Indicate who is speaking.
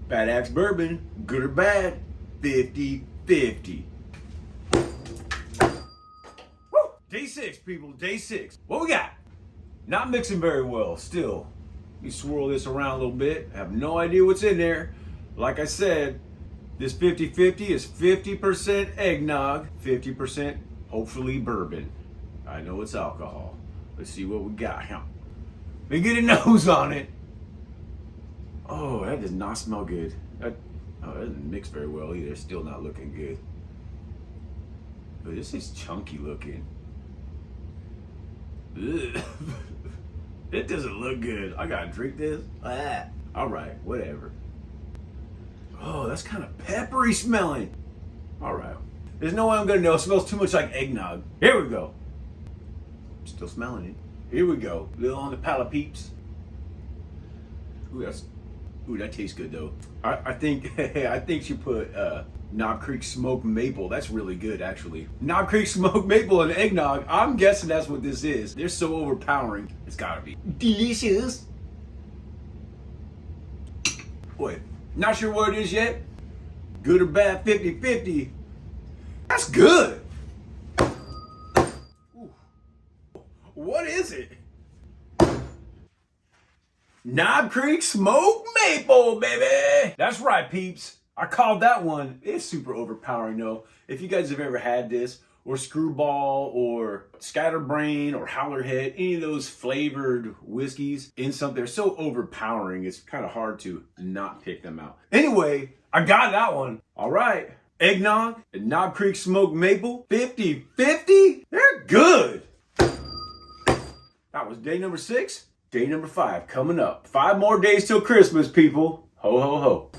Speaker 1: Bad Axe Bourbon, good or bad, 50-50. Woo! Day 6, people, day 6. What we got? Not mixing very well, still. Let me swirl this around a little bit. I have no idea what's in there. Like I said, this 50-50 is 50% eggnog, 50% hopefully bourbon. I know it's alcohol. Let's see what we got. Let me get a nose on it. Oh, that does not smell good. That doesn't mix very well either. It's still not looking good. But this is chunky looking. Ugh. It doesn't look good. I gotta drink this. All right, whatever. Oh, that's kind of peppery smelling. All right. There's no way I'm gonna know. It smells too much like eggnog. Here we go. Still smelling it. Here we go. A little on the palate, peeps. Ooh, that tastes good though. I think I think she put Knob Creek smoked maple. That's really good actually. Knob Creek smoked maple and eggnog. I'm guessing that's what this is. They're so overpowering. It's gotta be delicious. Wait, not sure what it is yet. Good or bad, 50-50. That's good. Ooh. What is it? Knob Creek smoked maple, baby. That's right, peeps. I called that one. It's super overpowering though. If you guys have ever had this, or Screwball, or Scatterbrain, or Howlerhead, any of those flavored whiskeys in something, they're so overpowering, it's kind of hard to not pick them out. Anyway, I got that one. All right. Eggnog and Knob Creek smoked maple, 50-50. They're good. That was day number 6. Day number 5 coming up. 5 more days till Christmas, people. Ho, ho, ho.